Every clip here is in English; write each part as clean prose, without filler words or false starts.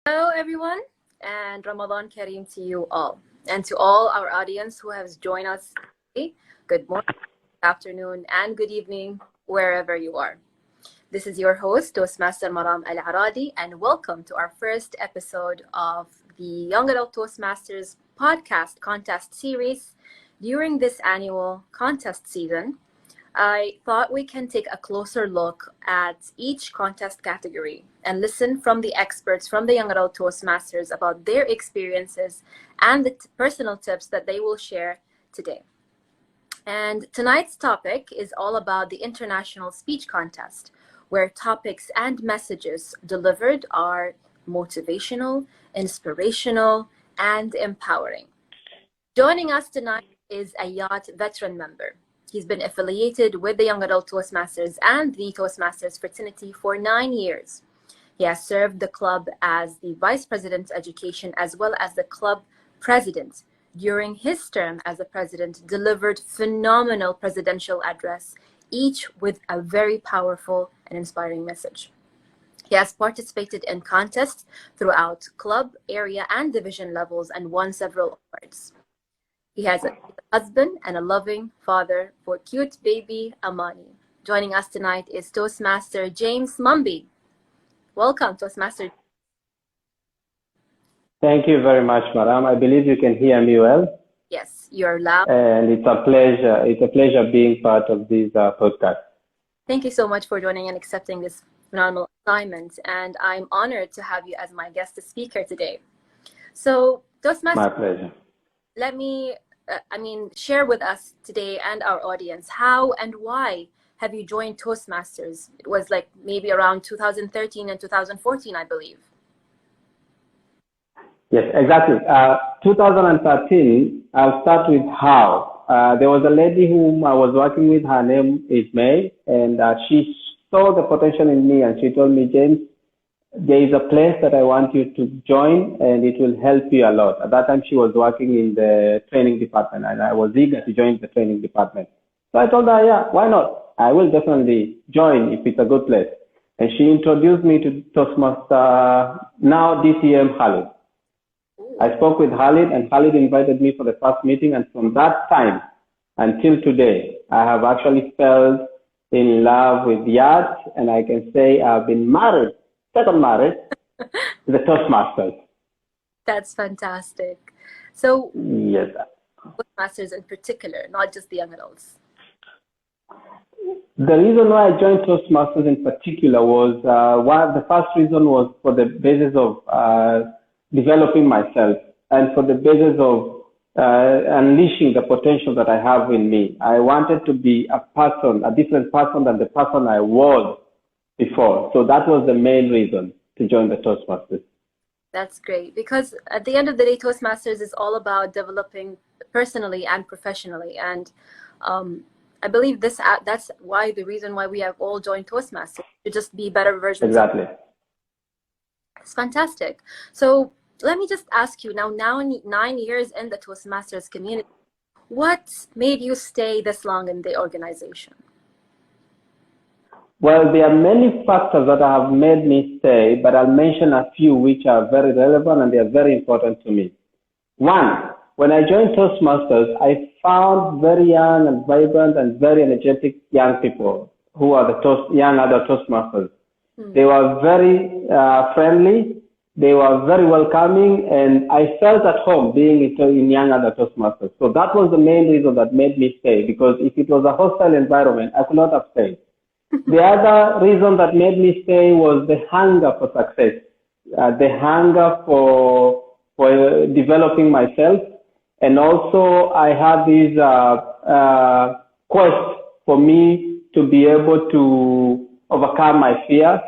Hello, everyone, and Ramadan Kareem to you all. And to all our audience who has joined us today, good morning, good afternoon, and good evening, wherever you are. This is your host, Toastmaster Maram Al Aradi, and welcome to our first episode of the Young Adult Toastmasters podcast contest series. During this annual contest season, I thought we can take a closer look at each contest category and listen from the experts from the Young Adult Toastmasters about their experiences and the personal tips that they will share today. And tonight's topic is all about the International Speech Contest, where topics and messages delivered are motivational, inspirational, and empowering. Joining us tonight is a YAT veteran member. He's been affiliated with the Young Adult Toastmasters and the Toastmasters fraternity for 9 years. He has served the club as the Vice President Education as well as the club president. During his term as the president, delivered phenomenal presidential address, each with a very powerful and inspiring message. He has participated in contests throughout club, area, and division levels and won several awards. He has a husband and a loving father for cute baby Amani. Joining us tonight is Toastmaster James Mumbi. Welcome, Toastmaster. Thank you very much, Maram. I believe you can hear me well. Yes, you're loud. And it's a pleasure. It's a pleasure being part of this podcast. Thank you so much for joining and accepting this phenomenal assignment. And I'm honored to have you as my guest speaker today. So, Toastmaster. My pleasure. Let me, share with us today and our audience, how and why have you joined Toastmasters? It was like maybe around 2013 and 2014, I believe. Yes, exactly. 2013, I'll start with how. There was a lady whom I was working with, her name is May, and she saw the potential in me and she told me, James, there is a place that I want you to join and it will help you a lot. At that time, she was working in the training department and I was eager to join the training department. So I told her, yeah, why not? I will definitely join if it's a good place. And she introduced me to Toastmaster, now DTM Khalid. I spoke with Khalid and Khalid invited me for the first meeting, and from that time until today, I have actually fell in love with YAT, and I can say I've been second married to the Toastmasters. That's fantastic. So, yes, Toastmasters in particular, not just the young adults. The reason why I joined Toastmasters in particular was the first reason was for the basis of developing myself and for the basis of unleashing the potential that I have in me. I wanted to be a different person than the person I was before. So that was the main reason to join the Toastmasters. That's great, because at the end of the day, Toastmasters is all about developing personally and professionally. And I believe that's the reason why we have all joined Toastmasters, to just be better versions. Exactly. It's fantastic. So let me just ask you now 9 years in the Toastmasters community, what made you stay this long in the organization? Well, there are many factors that have made me stay, but I'll mention a few which are very relevant and they are very important to me. One, when I joined Toastmasters, I found very young and vibrant and very energetic young people who are the young adult Toastmasters. They were very friendly, they were very welcoming, and I felt at home being in young adult Toastmasters. So that was the main reason that made me stay, because if it was a hostile environment, I could not have stayed. The other reason that made me stay was the hunger for success, the hunger for developing myself. And also I had this quest for me to be able to overcome my fears,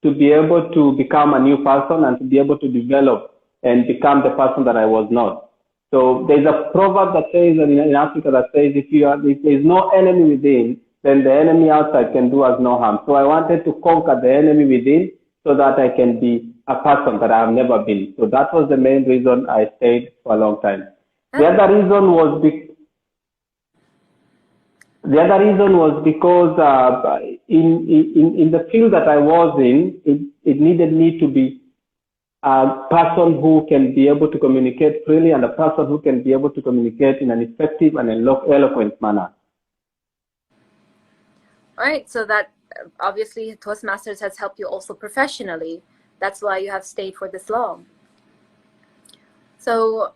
to be able to become a new person and to be able to develop and become the person that I was not. So there's a proverb that says in Africa that says, if there's no enemy within, then the enemy outside can do us no harm. So I wanted to conquer the enemy within so that I can be a person that I have never been. So that was the main reason I stayed for a long time. The other reason was because in the field that I was in, it needed me to be a person who can be able to communicate freely and a person who can be able to communicate in an effective and eloquent manner. All right, so that obviously Toastmasters has helped you also professionally. That's why you have stayed for this long. So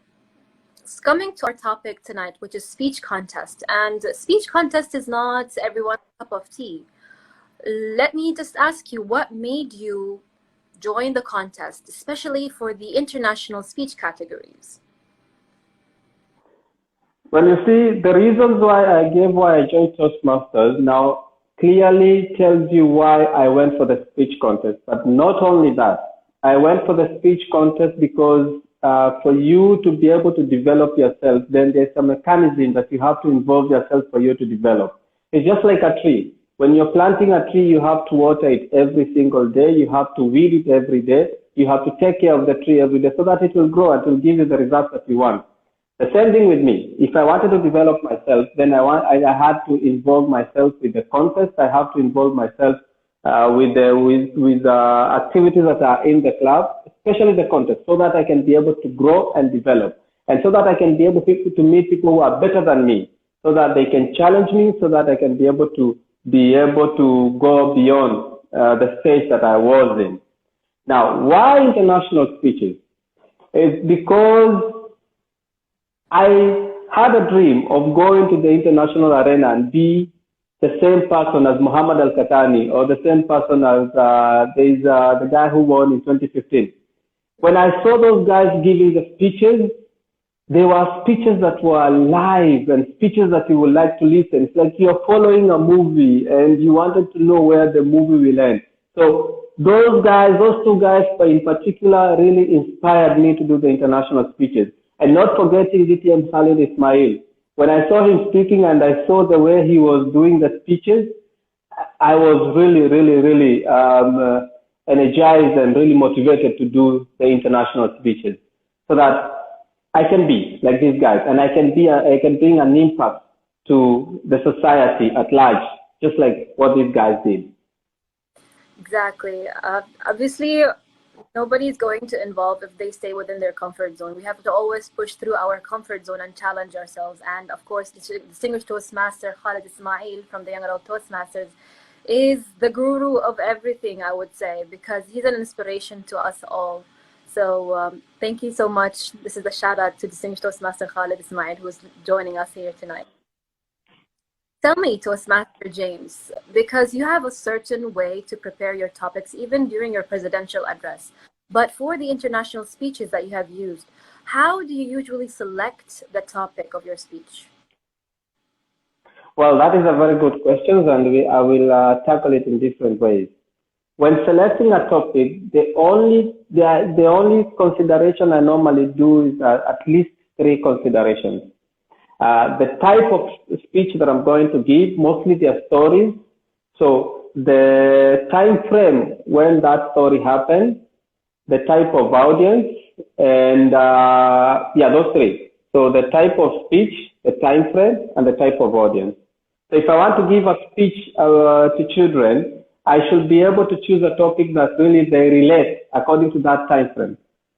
coming to our topic tonight, which is speech contest. And speech contest is not everyone's cup of tea. Let me just ask you, what made you join the contest, especially for the international speech categories? Well, you see, the reasons why I joined Toastmasters now clearly tells you why I went for the speech contest. But not only that, I went for the speech contest because for you to be able to develop yourself, then there's a mechanism that you have to involve yourself for you to develop. It's just like a tree. When you're planting a tree, you have to water it every single day. You have to weed it every day. You have to take care of the tree every day so that it will grow and it will give you the results that you want. The same thing with me. If I wanted to develop myself, then I had to involve myself with the contest. I have to involve myself with activities that are in the club, especially the contest, so that I can be able to grow and develop, and so that I can be able to meet people who are better than me, so that they can challenge me, so that I can be able to go beyond the stage that I was in. Now, why international speeches? It's because I had a dream of going to the international arena and be the same person as Muhammad Al-Khatani or the same person as the guy who won in 2015. When I saw those guys giving the speeches, they were speeches that were live and speeches that you would like to listen. It's like you're following a movie and you wanted to know where the movie will end. So those two guys in particular really inspired me to do the international speeches. And not forgetting DTM Khalid Ismail. When I saw him speaking and I saw the way he was doing the speeches, I was really energized and really motivated to do the international speeches so that I can be like these guys and I can bring an impact to the society at large, just like what these guys did. Exactly. Obviously, nobody is going to involve if they stay within their comfort zone. We have to always push through our comfort zone and challenge ourselves. And of course, the distinguished Toastmaster Khalid Ismail from the Young Adult Toastmasters is the guru of everything, I would say, because he's an inspiration to us all. So thank you so much. This is a shout out to distinguished Toastmaster Khalid Ismail, who is joining us here tonight. Tell me, Toastmaster James, because you have a certain way to prepare your topics even during your presidential address. But for the international speeches that you have used, how do you usually select the topic of your speech? Well, that is a very good question, and I will tackle it in different ways. When selecting a topic, the only consideration I normally do is at least 3 considerations. The type of speech that I'm going to give, mostly they are stories. So the time frame when that story happened, the type of audience, and those 3. So the type of speech, the time frame, and the type of audience. So if I want to give a speech to children, I should be able to choose a topic that really they relate according to that time frame.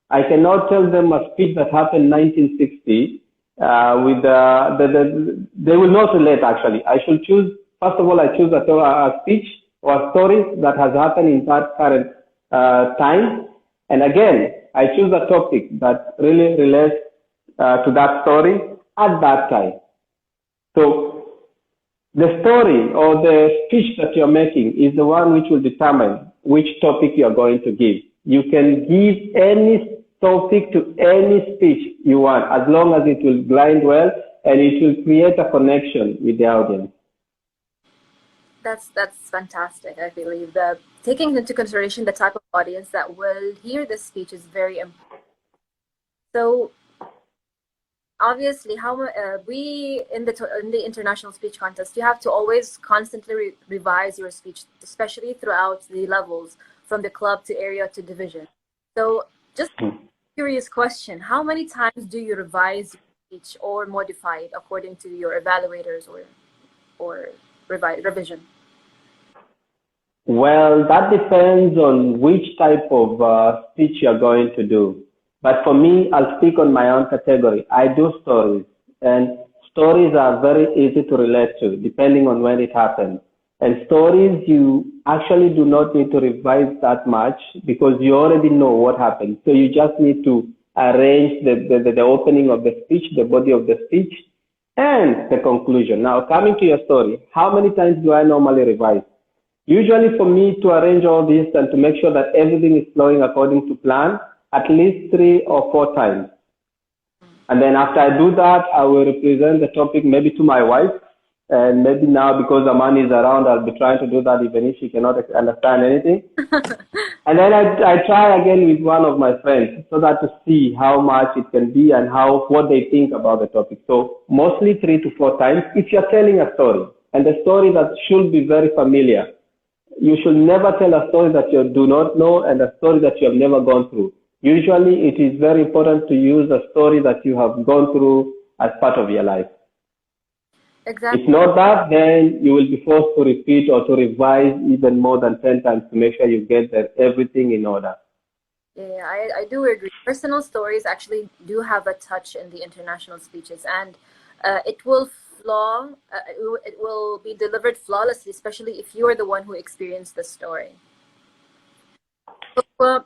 I cannot tell them a speech that happened in 1960 they will not relate actually. I should choose, first of all, I choose a speech or a story that has happened in that current time. And again, I choose a topic that really relates to that story at that time. So the story or the speech that you're making is the one which will determine which topic you're going to give. You can give any topic to any speech you want, as long as it will blend well and it will create a connection with the audience. That's fantastic. I believe that taking into consideration the type of audience that will hear this speech is very important. So obviously, how we in the international speech contest, you have to always constantly revise your speech, especially throughout the levels, from the club to area to division. So just curious question, how many times do you revise your speech or modify it according to your evaluators or revision? Well, that depends on which type of speech you're going to do. But for me, I'll speak on my own category. I do stories, and stories are very easy to relate to, depending on when it happens. And stories, you actually do not need to revise that much because you already know what happened. So you just need to arrange the opening of the speech, the body of the speech, and the conclusion. Now, coming to your story, how many times do I normally revise? Usually for me to arrange all this and to make sure that everything is flowing according to plan, at least 3 or 4 times. And then after I do that, I will represent the topic maybe to my wife. And maybe now because Amani is around, I'll be trying to do that even if she cannot understand anything. And then I try again with one of my friends so that to see how much it can be and what they think about the topic. So mostly 3 to 4 times if you're telling a story and the story that should be very familiar. You should never tell a story that you do not know and a story that you have never gone through. Usually it is very important to use a story that you have gone through as part of your life. Exactly. If not that, then you will be forced to repeat or to revise even more than 10 times to make sure you get everything in order. Yeah, I do agree. Personal stories actually do have a touch in the international speeches, and it will it will be delivered flawlessly, especially if you are the one who experienced the story. So,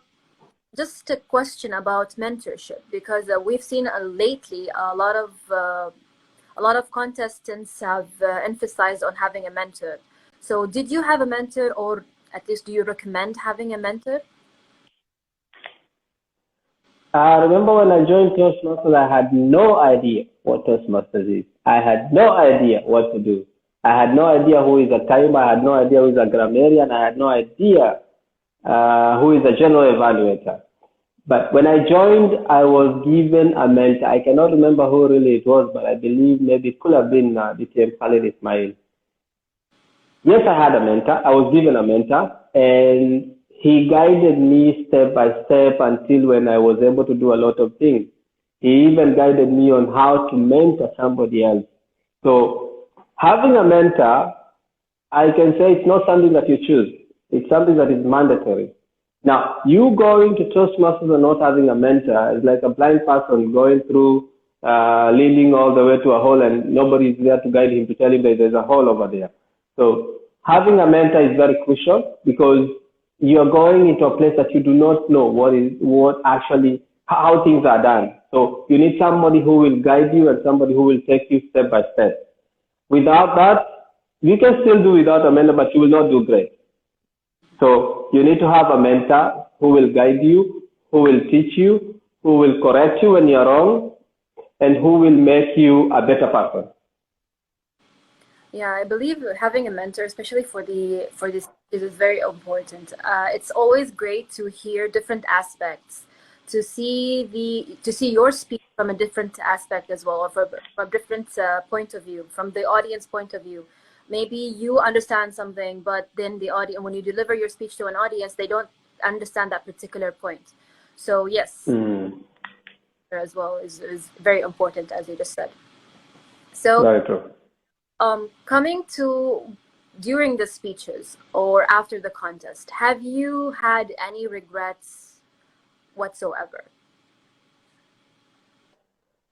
just a question about mentorship, because we've seen lately a lot of contestants have emphasized on having a mentor. So did you have a mentor, or at least do you recommend having a mentor? I remember when I joined Toastmasters, I had no idea what Toastmasters is. I had no idea what to do. I had no idea who is a timer. I had no idea who is a grammarian. I had no idea who is a general evaluator. But when I joined, I was given a mentor. I cannot remember who really it was, but I believe maybe it could have been DTM Khalid Ismail. Yes, I had a mentor. I was given a mentor, and he guided me step by step until when I was able to do a lot of things. He even guided me on how to mentor somebody else. So having a mentor, I can say it's not something that you choose. It's something that is mandatory. Now, you going to Toastmasters and not having a mentor is like a blind person going through, leading all the way to a hole and nobody is there to guide him to tell him that there's a hole over there. So having a mentor is very crucial because you're going into a place that you do not know how things are done. So you need somebody who will guide you and somebody who will take you step by step. Without that, you can still do without a mentor, but you will not do great. So you need to have a mentor who will guide you, who will teach you, who will correct you when you're wrong, and who will make you a better person. Yeah, I believe having a mentor, especially for this, is very important. It's always great to hear different aspects, to see your speech from a different aspect as well, or from a different point of view, from the audience point of view. Maybe you understand something, but then the audience, when you deliver your speech to an audience, they don't understand that particular point. So yes, as well is very important, as you just said. So very true. Coming to during the speeches or after the contest, have you had any regrets whatsoever?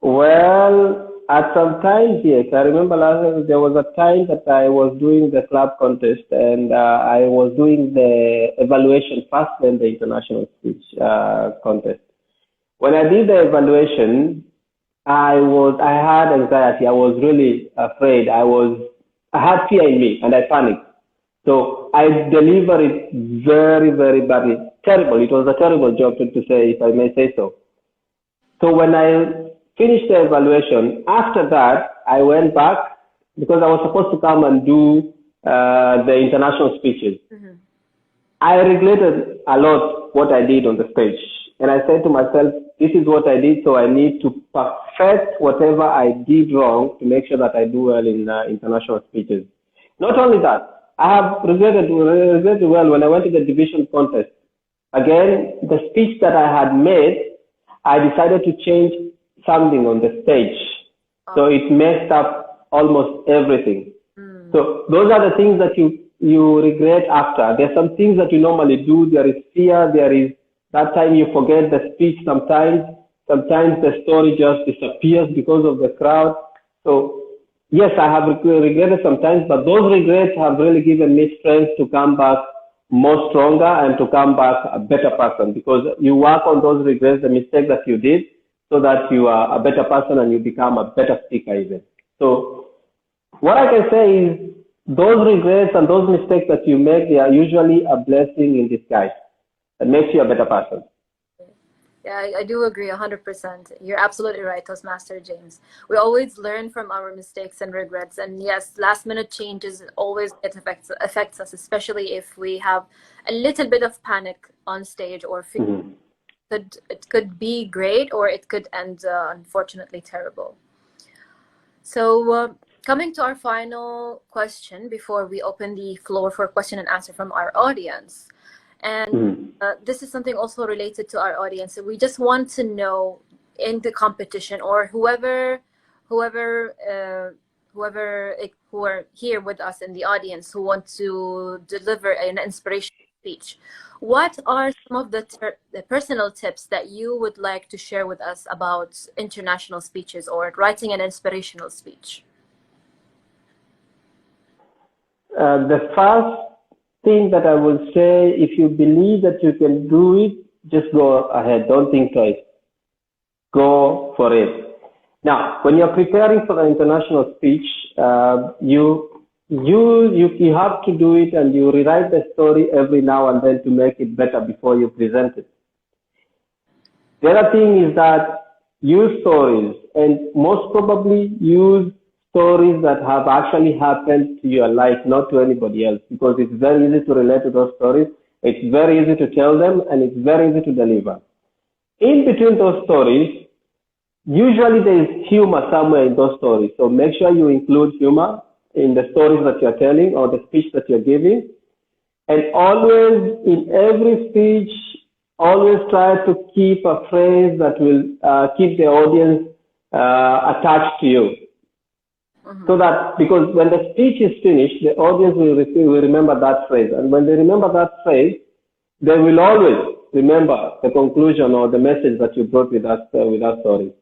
Well, at some times, yes. I remember there was a time that I was doing the club contest and I was doing the evaluation first, then the international speech contest. When I did the evaluation, I had anxiety. I was really afraid. I had fear in me and I panicked. So I delivered it very, very badly. Terrible. It was a terrible job to say, if I may say so. So when I finished the evaluation, after that, I went back because I was supposed to come and do the international speeches. Mm-hmm. I regretted a lot what I did on the stage. And I said to myself, this is what I did, so I need to perfect whatever I did wrong to make sure that I do well in international speeches. Not only that, I have regretted well when I went to the division contest. Again, the speech that I had made, I decided to change something on the stage. So it messed up almost everything. So those are the things that you you regret after. There's some things that you normally do. There is fear. There is that time you forget the speech sometimes. Sometimes the story just disappears because of the crowd. So yes, I have regretted sometimes, but those regrets have really given me strength to come back more stronger and to come back a better person, because you work on those regrets, the mistake that you did, so that you are a better person and you become a better speaker even. So what I can say is those regrets and those mistakes that you make, they are usually a blessing in disguise that makes you a better person. Yeah, I do agree 100%. You're absolutely right, Toastmaster James. We always learn from our mistakes and regrets. And yes, last minute changes always affects us, especially if we have a little bit of panic on stage or fear. Mm-hmm. It could be great or it could end unfortunately terrible. So coming to our final question before we open the floor for question and answer from our audience. And this is something also related to our audience. So we just want to know, in the competition or who are here with us in the audience who want to deliver an inspirational speech, what are some of the personal tips that you would like to share with us about international speeches or writing an inspirational speech? The first thing that I will say, if you believe that you can do it, just go ahead. Don't think twice. Go for it. Now, when you're preparing for an international speech, you have to do it, and you rewrite the story every now and then to make it better before you present it. The other thing is that use stories, and most probably use stories that have actually happened to your life, not to anybody else, because it's very easy to relate to those stories. It's very easy to tell them, and it's very easy to deliver. In between those stories, usually there is humor somewhere in those stories. So make sure you include humor in the stories that you're telling or the speech that you're giving. And always, in every speech, always try to keep a phrase that will keep the audience attached to you. So that, because when the speech is finished, the audience will remember that phrase. And when they remember that phrase, they will always remember the conclusion or the message that you brought with that story.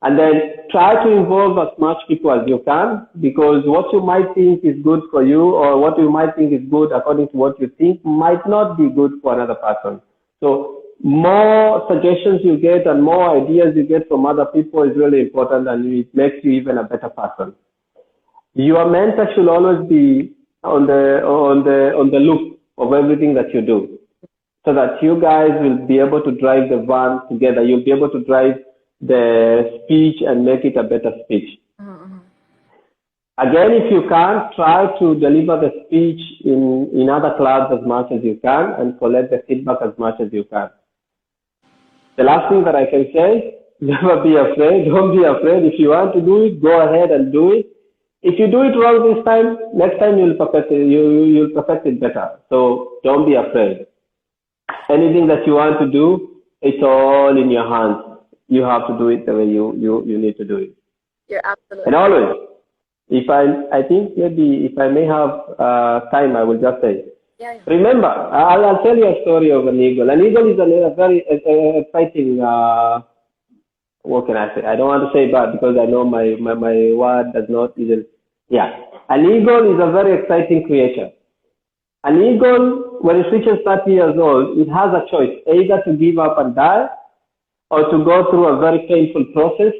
And then try to involve as much people as you can, because what you might think is good for you, or what you might think is good according to what you think, might not be good for another person. So more suggestions you get and more ideas you get from other people is really important, and it makes you even a better person. Your mentor should always be on the loop of everything that you do, so that you guys will be able to drive the van together. You'll be able to drive the speech and make it a better speech. Again, if you can, try to deliver the speech in other clubs as much as you can, and collect the feedback as much as you can. The last thing that I can say, never be afraid. Don't be afraid. If you want to do it, go ahead and do it. If you do it wrong this time, next time you'll perfect it. You'll perfect it better. So don't be afraid. Anything that you want to do, it's all in your hands. You have to do it the way you need to do it. You're absolutely. And always, I think maybe if I may have time, I will just say. Yeah. Remember, I'll tell you a story of an eagle. An eagle is a very exciting. What can I say? I don't want to say bad, because I know my word does not even. Yeah, an eagle is a very exciting creature. An eagle, when it reaches 30 years old, it has a choice: either to give up and die, or to go through a very painful process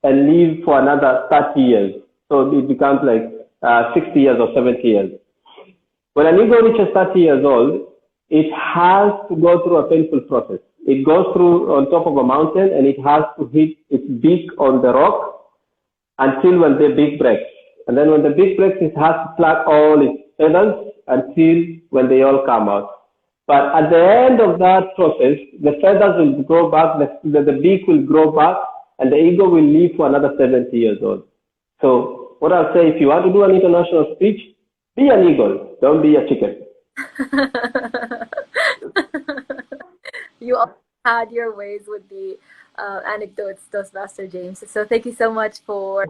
and live for another 30 years. So it becomes like 60 years or 70 years. When an eagle reaches 30 years old, it has to go through a painful process. It goes through on top of a mountain, and it has to hit its beak on the rock until when the beak breaks. And then when the beak breaks, it has to pluck all its feathers until when they all come out. But at the end of that process, the feathers will grow back, the beak will grow back, and the eagle will live for another 70 years old. So what I'll say, if you want to do an international speech, be an eagle, don't be a chicken. You all had your ways with the anecdotes, Toastmaster James. So thank you so much for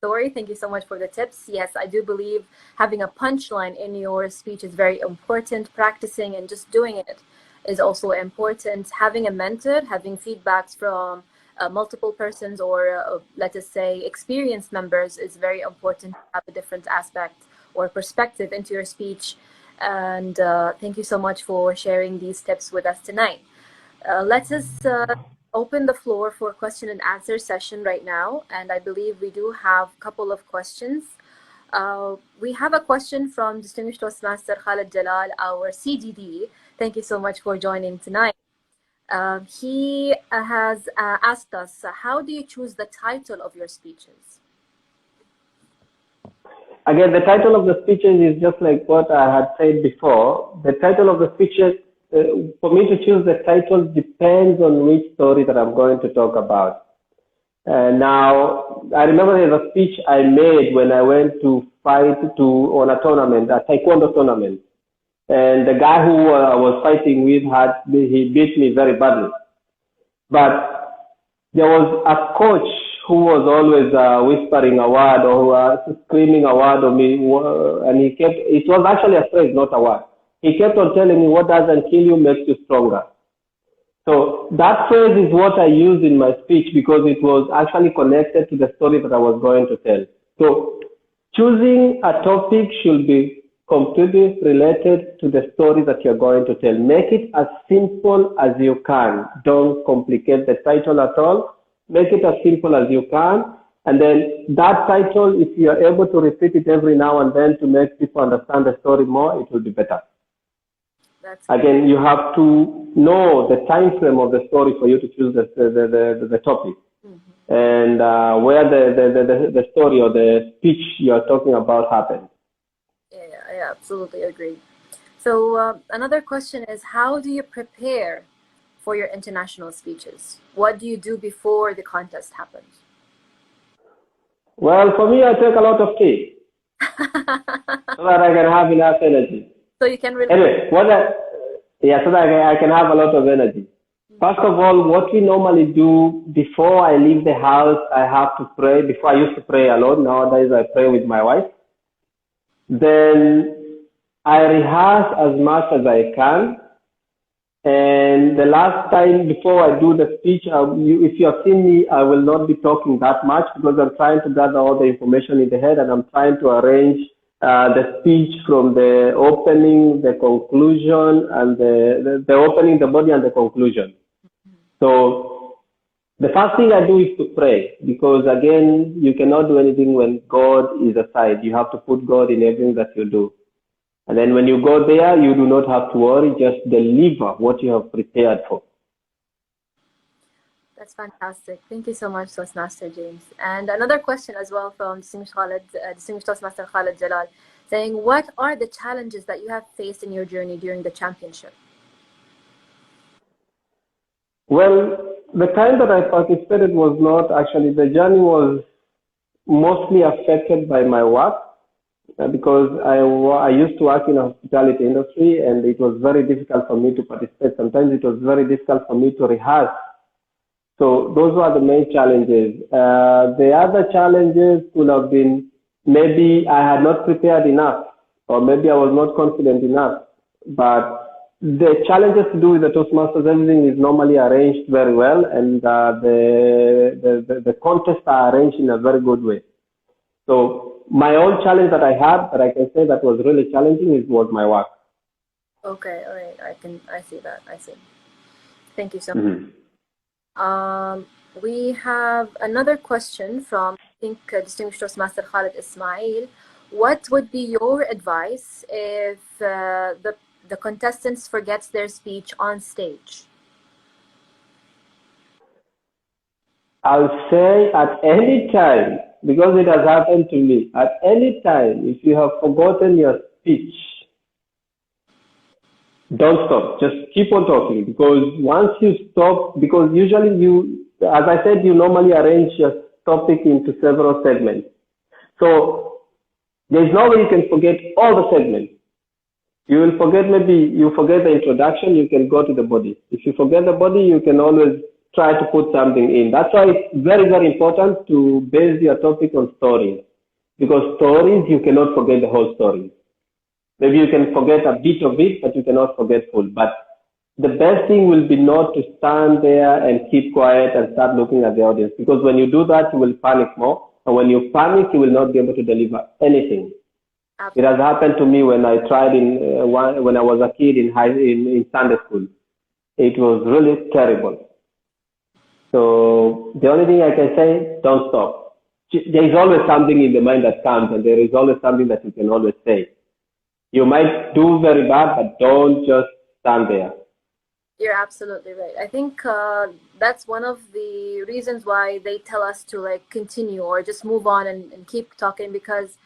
story. Thank you so much for the tips. Yes, I do believe having a punchline in your speech is very important. Practicing and just doing it is also important. Having a mentor, having feedbacks from multiple persons or let us say experienced members is very important to have a different aspect or perspective into your speech. And thank you so much for sharing these tips with us tonight. Let us open the floor for question and answer session right now. And I believe we do have a couple of questions. We have a question from Distinguished Toastmaster Khalid Jalal, our CDD. Thank you so much for joining tonight. He has asked us, how do you choose the title of your speeches? Again, the title of the speeches is just like what I had said before. The title of the speeches, for me to choose the title depends on which story that I'm going to talk about. Now, I remember there's a speech I made when I went to fight on a tournament, a taekwondo tournament. And the guy who I was fighting with, he beat me very badly. But there was a coach who was always whispering a word or screaming a word on me. And it was actually a phrase, not a word. He kept on telling me, what doesn't kill you makes you stronger. So that phrase is what I used in my speech because it was actually connected to the story that I was going to tell. So choosing a topic should be completely related to the story that you're going to tell. Make it as simple as you can. Don't complicate the title at all. Make it as simple as you can. And then that title, if you're able to repeat it every now and then to make people understand the story more, it will be better. Again, you have to know the time frame of the story for you to choose the topic. Mm-hmm. And where the story or the speech you're talking about happened. Yeah, absolutely agree. So another question is, how do you prepare for your international speeches? What do you do before the contest happens? Well, for me, I take a lot of tea so that I can have enough energy. So you can really... Anyway, so that I can have a lot of energy. First of all, what we normally do before I leave the house, I have to pray. Before I used to pray alone. Nowadays, I pray with my wife. Then I rehearse as much as I can. And the last time before I do the speech, if you have seen me, I will not be talking that much because I'm trying to gather all the information in the head and I'm trying to arrange the speech from the opening, the conclusion, and the opening, the body, and the conclusion. So the first thing I do is to pray because, again, you cannot do anything when God is aside. You have to put God in everything that you do. And then when you go there, you do not have to worry, just deliver what you have prepared for. That's fantastic. Thank you so much, Toastmaster James. And another question as well from Distinguished Toastmaster Khalid Jalal, saying, what are the challenges that you have faced in your journey during the championship? Well, the time that I participated was not actually, the journey was mostly affected by my work because I used to work in the hospitality industry and it was very difficult for me to participate. Sometimes it was very difficult for me to rehearse. So those were the main challenges. The other challenges could have been maybe I had not prepared enough or maybe I was not confident enough. But the challenges to do with the Toastmasters, everything is normally arranged very well and the contests are arranged in a very good way. So my own challenge that I had, that I can say that was really challenging, was my work. Okay, all right, I see that. I see. Thank you so much. Mm-hmm. We have another question from, I think, Distinguished Toastmaster Khalid Ismail. What would be your advice if the contestants forgets their speech on stage? I'll say at any time, because it has happened to me, at any time, if you have forgotten your speech, don't stop. Just keep on talking because once you stop, because usually you, as I said, you normally arrange your topic into several segments. So there's no way you can forget all the segments. You will forget, maybe you forget the introduction, you can go to the body. If you forget the body, you can always try to put something in. That's why it's very, very important to base your topic on stories, because stories, you cannot forget the whole story. Maybe you can forget a bit of it, but you cannot forget full. But the best thing will be not to stand there and keep quiet and start looking at the audience, because when you do that, you will panic more. And when you panic, you will not be able to deliver anything. It has happened to me when I tried when I was a kid in Sunday school. It was really terrible. So the only thing I can say, don't stop. There is always something in the mind that comes, and there is always something that you can always say. You might do very bad, but don't just stand there. You're absolutely right. I think that's one of the reasons why they tell us to like continue or just move on and keep talking, because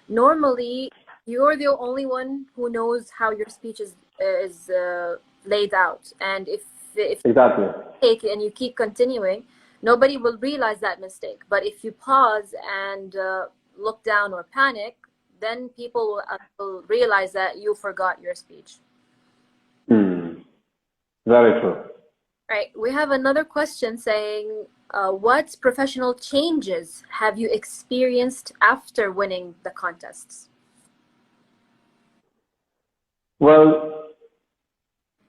normally you're the only one who knows how your speech is laid out. And if Exactly. you take and you keep continuing, nobody will realize that mistake. But if you pause and look down or panic, then people will realize that you forgot your speech. Very true. Right. We have another question saying, what professional changes have you experienced after winning the contests? Well,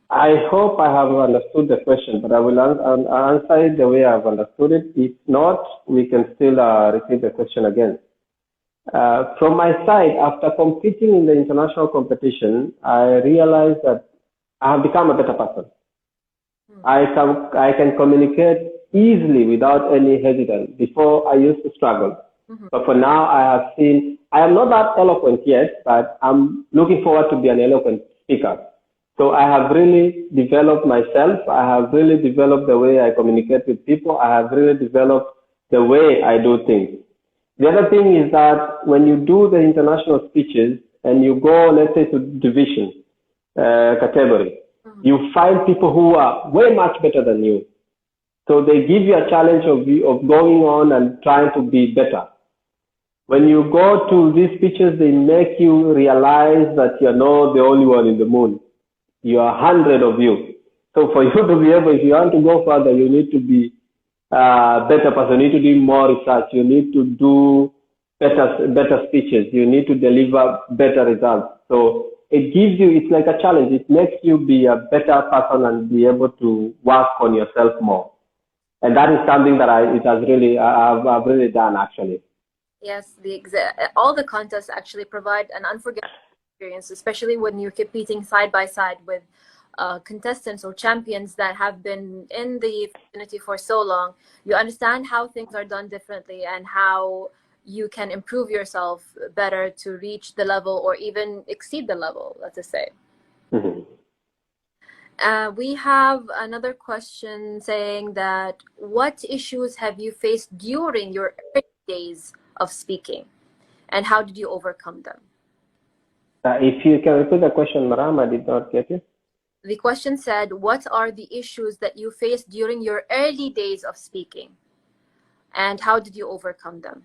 I hope I have understood the question, but I will answer it the way I've understood it. If not, we can still repeat the question again. From my side, after competing in the international competition, I realized that I have become a better person. I can communicate easily without any hesitation. Before, I used to struggle. But for now, I have seen, I am not that eloquent yet, but I'm looking forward to be an eloquent speaker. So I have really developed myself. I have really developed the way I communicate with people. I have really developed the way I do things. The other thing is that when you do the international speeches and you go, let's say, to division category, you find people who are way much better than you. So they give you a challenge of going on and trying to be better. When you go to these speeches, they make you realize that you're not the only one in the moon. You are 100 of you. So for you to be able, if you want to go further, you need to be a better person. You need to do more research. You need to do better speeches. You need to deliver better results. So it gives you, it's like a challenge. It makes you be a better person and be able to work on yourself more. And that is something that I've really done actually. Yes, all the contests actually provide an unforgettable experience, especially when you're competing side by side with contestants or champions that have been in the community for so long. You understand how things are done differently and how you can improve yourself better to reach the level or even exceed the level, let's just say. We have another question saying that, what issues have you faced during your early days of speaking, and how did you overcome them? If you can repeat the question, Maram, I did not get it. The question said, what are the issues that you faced during your early days of speaking, and how did you overcome them?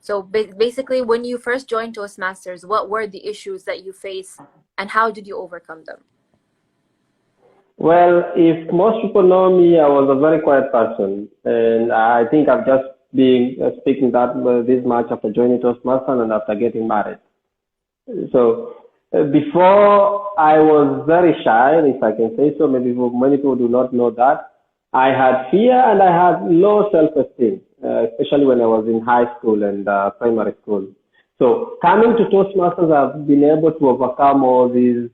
So basically, when you first joined Toastmasters, what were the issues that you faced, and how did you overcome them? Well, if most people know me, I was a very quiet person, and I think I've just been speaking this much after joining Toastmasters and after getting married. So before, I was very shy, if I can say so. Maybe many people do not know that. I had fear and I had low self-esteem, especially when I was in high school and primary school. So coming to Toastmasters, I've been able to overcome all these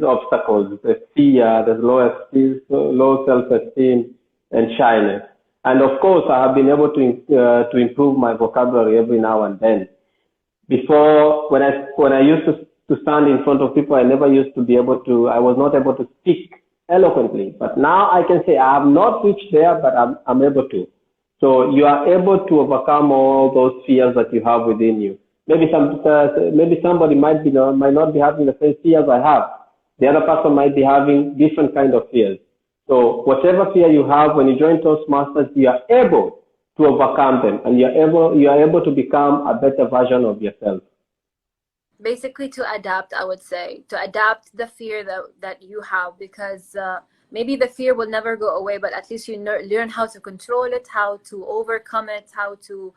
obstacles: the fear, the low self-esteem, and shyness. And of course, I have been able to improve my vocabulary every now and then. Before, when I used to stand in front of people, I was not able to speak eloquently. But now I can say I have not reached there, but I'm able to. So you are able to overcome all those fears that you have within you. Maybe somebody might not be having the same fears I have. The other person might be having different kind of fears. So whatever fear you have, when you join Toastmasters, you are able to overcome them, and you are able to become a better version of yourself. Basically, to adapt, I would say, to adapt the fear that you have, because maybe the fear will never go away, but at least you learn how to control it, how to overcome it, how to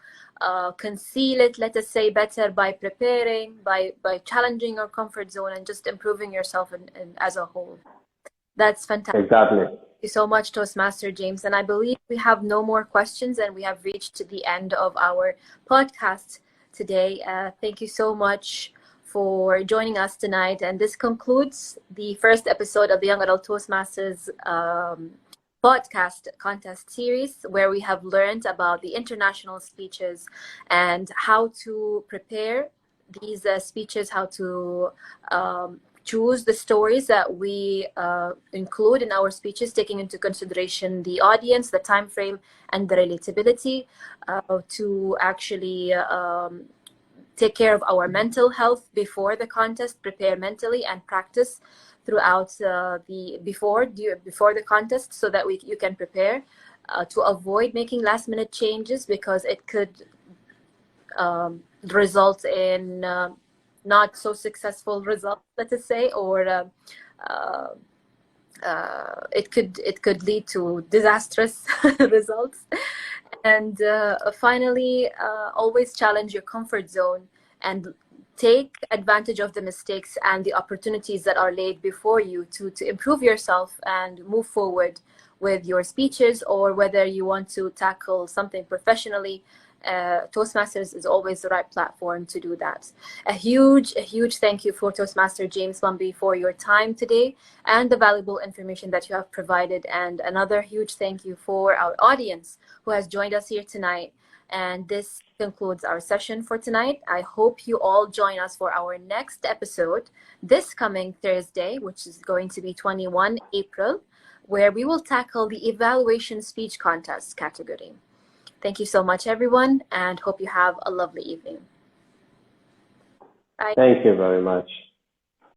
conceal it, let us say, better by preparing, by challenging your comfort zone and just improving yourself as a whole. That's fantastic. Exactly. Thank you so much, Toastmaster James. And I believe we have no more questions, and we have reached the end of our podcast today. Thank you so much for joining us tonight. And this concludes the first episode of the Young Adult Toastmasters podcast contest series, where we have learned about the international speeches and how to prepare these speeches, how to choose the stories that we include in our speeches, taking into consideration the audience, the time frame, and the relatability, to actually take care of our mental health before the contest, prepare mentally, and practice throughout before the contest, so that you can prepare to avoid making last minute changes, because it could result in not so successful results, let us say, or it could lead to disastrous results. And finally, always challenge your comfort zone and take advantage of the mistakes and the opportunities that are laid before you to improve yourself and move forward with your speeches, or whether you want to tackle something professionally. Toastmasters is always the right platform to do that. A huge thank you for Toastmaster James Mumbi for your time today and the valuable information that you have provided. And another huge thank you for our audience who has joined us here tonight. And this concludes our session for tonight. I hope you all join us for our next episode this coming Thursday, which is going to be 21 April, where we will tackle the evaluation speech contest category. Thank you so much, everyone, and hope you have a lovely evening. Bye. Thank you very much.